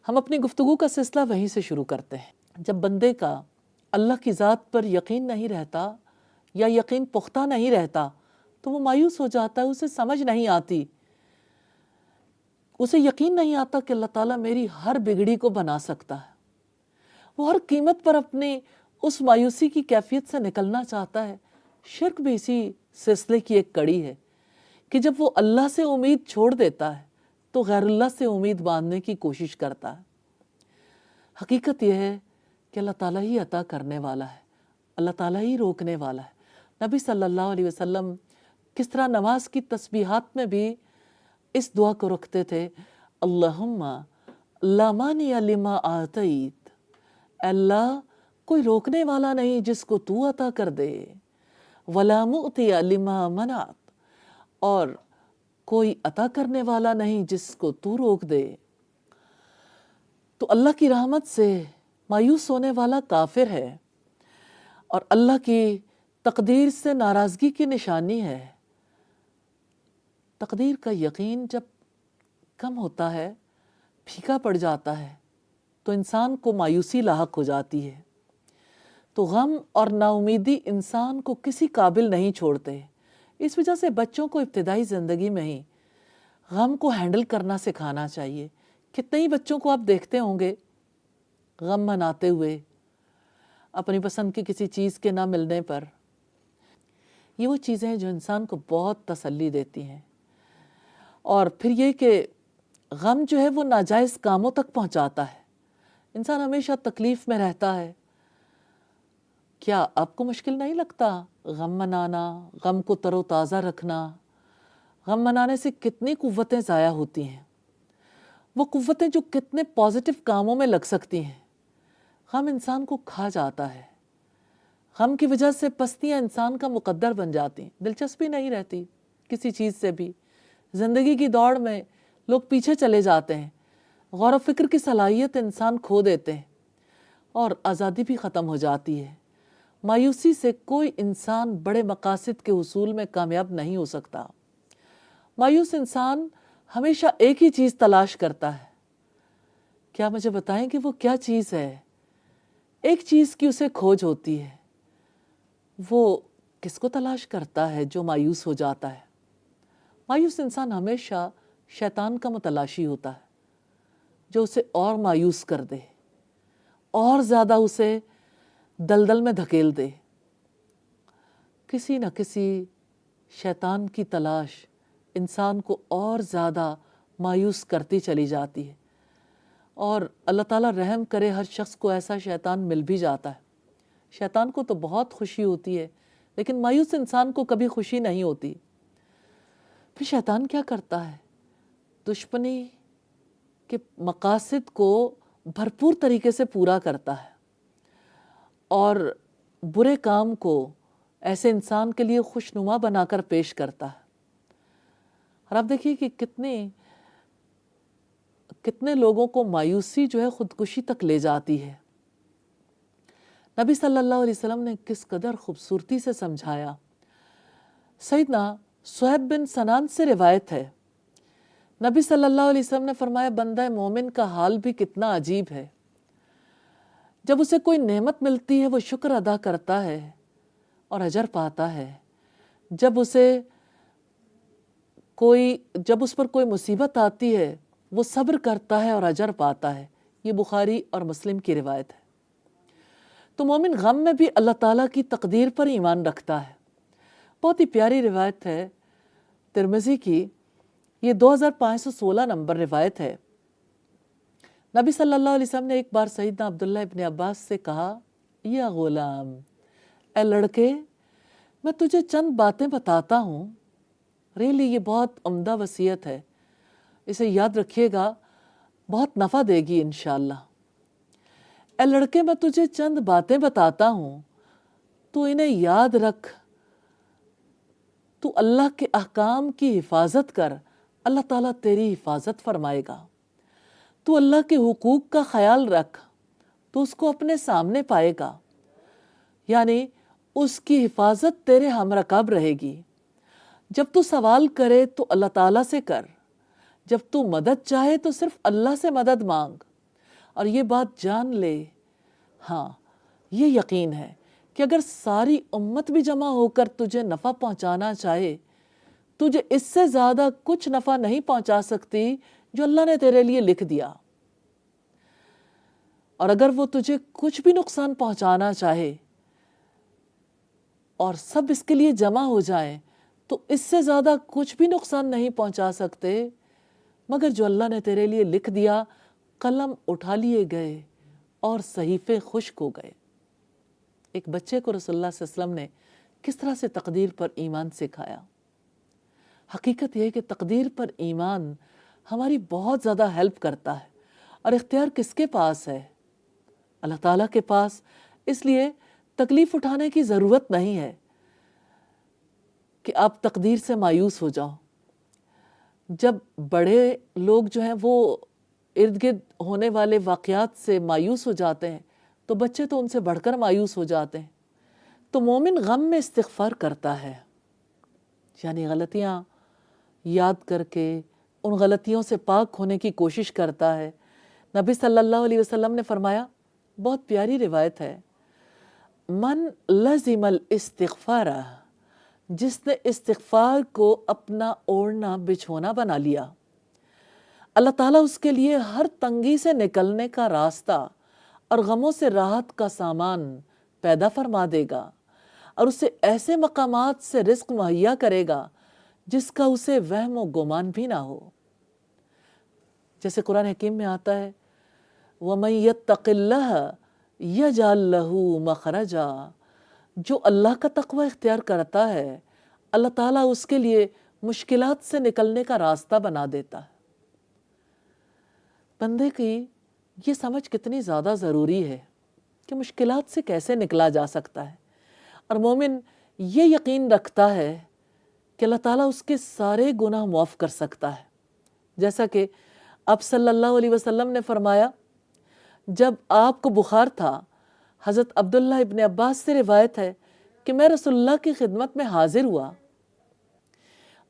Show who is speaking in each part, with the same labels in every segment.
Speaker 1: ہم اپنی گفتگو کا سلسلہ وہیں سے شروع کرتے ہیں۔ جب بندے کا اللہ کی ذات پر یقین نہیں رہتا یا یقین پختہ نہیں رہتا تو وہ مایوس ہو جاتا ہے، اسے سمجھ نہیں آتی، اسے یقین نہیں آتا کہ اللہ تعالیٰ میری ہر بگڑی کو بنا سکتا ہے۔ وہ ہر قیمت پر اپنے اس مایوسی کی کیفیت سے نکلنا چاہتا ہے۔ شرک بھی اسی سلسلے کی ایک کڑی ہے کہ جب وہ اللہ سے امید چھوڑ دیتا ہے تو غیر اللہ سے امید باندھنے کی کوشش کرتا ہے۔ حقیقت یہ ہے کہ اللہ تعالیٰ ہی عطا کرنے والا ہے، اللہ تعالیٰ ہی روکنے والا ہے۔ نبی صلی اللہ علیہ وسلم کس طرح نماز کی تسبیحات میں بھی اس دعا کو رکھتے تھے، اللہم لا مانع لما آتیت، اللہ کوئی روکنے والا نہیں جس کو تو عطا کر دے، ولا معطی لما منعت، اور کوئی عطا کرنے والا نہیں جس کو تو روک دے۔ تو اللہ کی رحمت سے مایوس ہونے والا کافر ہے اور اللہ کی تقدیر سے ناراضگی کی نشانی ہے۔ تقدیر کا یقین جب کم ہوتا ہے، پھیکا پڑ جاتا ہے، تو انسان کو مایوسی لاحق ہو جاتی ہے۔ تو غم اور ناامیدی انسان کو کسی قابل نہیں چھوڑتے۔ اس وجہ سے بچوں کو ابتدائی زندگی میں ہی غم کو ہینڈل کرنا سکھانا چاہیے۔ کتنے ہی بچوں کو آپ دیکھتے ہوں گے غم مناتے ہوئے اپنی پسند کی کسی چیز کے نہ ملنے پر۔ یہ وہ چیزیں ہیں جو انسان کو بہت تسلی دیتی ہیں۔ اور پھر یہ کہ غم جو ہے وہ ناجائز کاموں تک پہنچاتا ہے، انسان ہمیشہ تکلیف میں رہتا ہے۔ کیا آپ کو مشکل نہیں لگتا غم منانا، غم کو تر و تازہ رکھنا؟ غم منانے سے کتنی قوتیں ضائع ہوتی ہیں، وہ قوتیں جو کتنے پازیٹیو کاموں میں لگ سکتی ہیں۔ غم انسان کو کھا جاتا ہے، غم کی وجہ سے پستیاں انسان کا مقدر بن جاتی ہیں، دلچسپی نہیں رہتی کسی چیز سے بھی، زندگی کی دوڑ میں لوگ پیچھے چلے جاتے ہیں، غور و فکر کی صلاحیت انسان کھو دیتے ہیں اور آزادی بھی ختم ہو جاتی ہے۔ مایوسی سے کوئی انسان بڑے مقاصد کے حصول میں کامیاب نہیں ہو سکتا۔ مایوس انسان ہمیشہ ایک ہی چیز تلاش کرتا ہے۔ کیا مجھے بتائیں کہ وہ کیا چیز ہے؟ ایک چیز کی اسے کھوج ہوتی ہے۔ وہ کس کو تلاش کرتا ہے جو مایوس ہو جاتا ہے؟ مایوس انسان ہمیشہ شیطان کا متلاشی ہوتا ہے، جو اسے اور مایوس کر دے، اور زیادہ اسے دلدل میں دھکیل دے۔ کسی نہ کسی شیطان کی تلاش انسان کو اور زیادہ مایوس کرتی چلی جاتی ہے، اور اللہ تعالیٰ رحم کرے ہر شخص کو ایسا شیطان مل بھی جاتا ہے۔ شیطان کو تو بہت خوشی ہوتی ہے، لیکن مایوس انسان کو کبھی خوشی نہیں ہوتی۔ پھر شیطان کیا کرتا ہے؟ دشمنی کے مقاصد کو بھرپور طریقے سے پورا کرتا ہے اور برے کام کو ایسے انسان کے لیے خوشنما بنا کر پیش کرتا ہے۔ اور آپ دیکھیے کہ کتنے لوگوں کو مایوسی جو ہے خودکشی تک لے جاتی ہے۔ نبی صلی اللہ علیہ وسلم نے کس قدر خوبصورتی سے سمجھایا۔ سیدنا صہیب بن سنان سے روایت ہے، نبی صلی اللہ علیہ وسلم نے فرمایا، بندہ مومن کا حال بھی کتنا عجیب ہے۔ جب اسے کوئی نعمت ملتی ہے وہ شکر ادا کرتا ہے اور اجر پاتا ہے، جب اس پر کوئی مصیبت آتی ہے وہ صبر کرتا ہے اور اجر پاتا ہے۔ یہ بخاری اور مسلم کی روایت ہے۔ تو مومن غم میں بھی اللہ تعالیٰ کی تقدیر پر ایمان رکھتا ہے۔ بہت ہی پیاری روایت ہے ترمذی کی، یہ 2516 نمبر روایت ہے۔ نبی صلی اللہ علیہ وسلم نے ایک بار سیدنا عبداللہ ابن عباس سے کہا، یا غلام، اے لڑکے، میں تجھے چند باتیں بتاتا ہوں۔ ریلی یہ بہت عمدہ وصیت ہے، اسے یاد رکھیے گا، بہت نفع دے گی انشاءاللہ۔ اے لڑکے، میں تجھے چند باتیں بتاتا ہوں، تو انہیں یاد رکھ، تو اللہ کے احکام کی حفاظت کر، اللہ تعالیٰ تیری حفاظت فرمائے گا۔ تو اللہ کے حقوق کا خیال رکھ، تو اس کو اپنے سامنے پائے گا، یعنی اس کی حفاظت تیرے ہم رکاب رہے گی۔ جب تو سوال کرے تو اللہ تعالیٰ سے کر، جب تو مدد چاہے تو صرف اللہ سے مدد مانگ۔ اور یہ بات جان لے، ہاں یہ یقین ہے کہ اگر ساری امت بھی جمع ہو کر تجھے نفع پہنچانا چاہے، تجھے اس سے زیادہ کچھ نفع نہیں پہنچا سکتی جو اللہ نے تیرے لیے لکھ دیا، اور اگر وہ تجھے کچھ بھی نقصان پہنچانا چاہے اور سب اس کے لیے جمع ہو جائیں تو اس سے زیادہ کچھ بھی نقصان نہیں پہنچا سکتے مگر جو اللہ نے تیرے لیے لکھ دیا۔ قلم اٹھا لیے گئے اور صحیفے خشک ہو گئے۔ ایک بچے کو رسول اللہ صلی اللہ علیہ وسلم نے کس طرح سے تقدیر پر ایمان سکھایا۔ حقیقت یہ ہے کہ تقدیر پر ایمان ہماری بہت زیادہ ہیلپ کرتا ہے، اور اختیار کس کے پاس ہے؟ اللہ تعالیٰ کے پاس۔ اس لیے تکلیف اٹھانے کی ضرورت نہیں ہے کہ آپ تقدیر سے مایوس ہو جاؤ۔ جب بڑے لوگ جو ہیں وہ ارد گرد ہونے والے واقعات سے مایوس ہو جاتے ہیں تو بچے تو ان سے بڑھ کر مایوس ہو جاتے ہیں۔ تو مومن غم میں استغفار کرتا ہے، یعنی غلطیاں یاد کر کے ان غلطیوں سے پاک ہونے کی کوشش کرتا ہے۔ نبی صلی اللہ علیہ وسلم نے فرمایا، بہت پیاری روایت ہے، من لزم الاستغفار، جس نے استغفار کو اپنا اوڑھنا بچھونا بنا لیا، اللہ تعالیٰ اس کے لیے ہر تنگی سے نکلنے کا راستہ اور غموں سے راحت کا سامان پیدا فرما دے گا، اور اسے ایسے مقامات سے رزق مہیا کرے گا جس کا اسے وہم و گمان بھی نہ ہو۔ جیسے قرآن حکیم میں آتا ہے، وَمَن يَتَّقِ اللَّهَ يَجْعَل لَّهُ مَخْرَجًا، جو اللہ کا تقوی اختیار کرتا ہے اللہ تعالیٰ اس کے لیے مشکلات سے نکلنے کا راستہ بنا دیتا ہے۔ بندے کی یہ سمجھ کتنی زیادہ ضروری ہے کہ مشکلات سے کیسے نکلا جا سکتا ہے، اور مومن یہ یقین رکھتا ہے کہ اللہ تعالیٰ اس کے سارے گناہ معاف کر سکتا ہے۔ جیسا کہ آپ صلی اللہ علیہ وسلم نے فرمایا، جب آپ کو بخار تھا، حضرت عبداللہ ابن عباس سے روایت ہے کہ میں رسول اللہ کی خدمت میں حاضر ہوا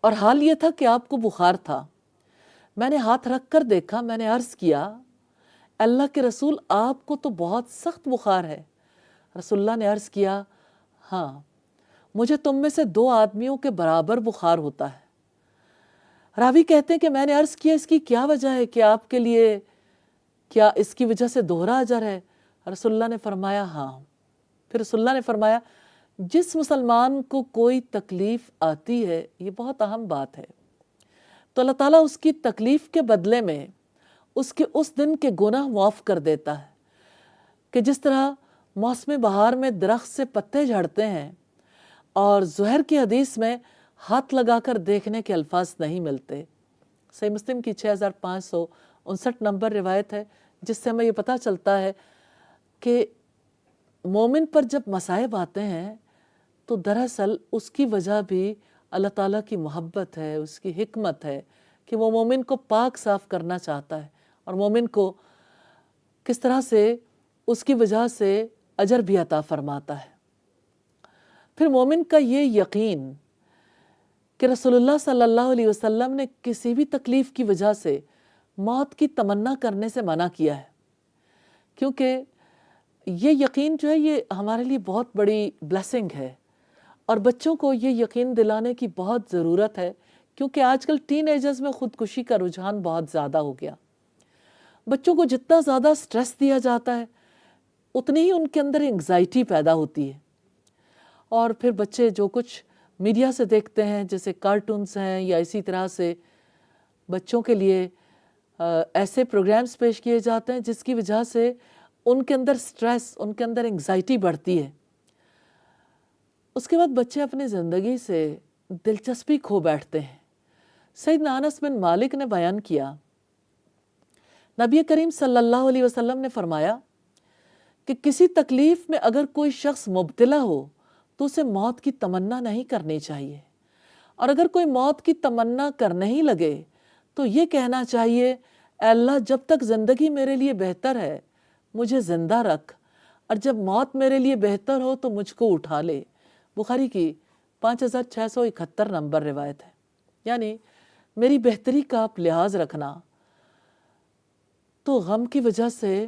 Speaker 1: اور حال یہ تھا کہ آپ کو بخار تھا۔ میں نے ہاتھ رکھ کر دیکھا، میں نے عرض کیا، اللہ کے رسول آپ کو تو بہت سخت بخار ہے۔ رسول اللہ نے عرض کیا، ہاں مجھے تم میں سے 2 آدمیوں کے برابر بخار ہوتا ہے۔ راوی کہتے ہیں کہ میں نے عرض کیا، اس کی کیا وجہ ہے کہ آپ کے لیے کیا اس کی وجہ سے دوہرا اجر ہے؟ رسول اللہ نے فرمایا ہاں۔ پھر رسول اللہ نے فرمایا، جس مسلمان کو کوئی تکلیف آتی ہے، یہ بہت اہم بات ہے، تو اللہ تعالیٰ اس کی تکلیف کے بدلے میں اس کے اس دن کے گناہ معاف کر دیتا ہے، کہ جس طرح موسم بہار میں درخت سے پتے جھڑتے ہیں اور زہر کی حدیث میں ہاتھ لگا کر دیکھنے کے الفاظ نہیں ملتے۔ صحیح مسلم کی 6559 نمبر روایت ہے، جس سے ہمیں یہ پتہ چلتا ہے کہ مومن پر جب مصائب آتے ہیں تو دراصل اس کی وجہ بھی اللہ تعالیٰ کی محبت ہے، اس کی حکمت ہے کہ وہ مومن کو پاک صاف کرنا چاہتا ہے، اور مومن کو کس طرح سے اس کی وجہ سے اجر بھی عطا فرماتا ہے۔ پھر مومن کا یہ یقین کہ رسول اللہ صلی اللہ علیہ وسلم نے کسی بھی تکلیف کی وجہ سے موت کی تمنا کرنے سے منع کیا ہے، کیونکہ یہ یقین جو ہے یہ ہمارے لیے بہت بڑی بلیسنگ ہے، اور بچوں کو یہ یقین دلانے کی بہت ضرورت ہے، کیونکہ آج کل ٹین ایجرز میں خودکشی کا رجحان بہت زیادہ ہو گیا۔ بچوں کو جتنا زیادہ سٹریس دیا جاتا ہے اتنی ہی ان کے اندر انگزائٹی پیدا ہوتی ہے، اور پھر بچے جو کچھ میڈیا سے دیکھتے ہیں، جیسے کارٹونز ہیں یا اسی طرح سے بچوں کے لیے ایسے پروگرامز پیش کیے جاتے ہیں جس کی وجہ سے ان کے اندر سٹریس، ان کے اندر انگزائٹی بڑھتی ہے۔ اس کے بعد بچے اپنی زندگی سے دلچسپی کھو بیٹھتے ہیں۔ سیدنا انس بن مالک نے بیان کیا، نبی کریم صلی اللہ علیہ وسلم نے فرمایا کہ کسی تکلیف میں اگر کوئی شخص مبتلا ہو تو اسے موت کی تمنا نہیں کرنی چاہیے، اور اگر کوئی موت کی تمنا کرنے ہی لگے تو یہ کہنا چاہیے، اے اللہ جب تک زندگی میرے لیے بہتر ہے مجھے زندہ رکھ، اور جب موت میرے لیے بہتر ہو تو مجھ کو اٹھا لے۔ بخاری کی 5671 نمبر روایت ہے۔ یعنی میری بہتری کا آپ لحاظ رکھنا، تو غم کی وجہ سے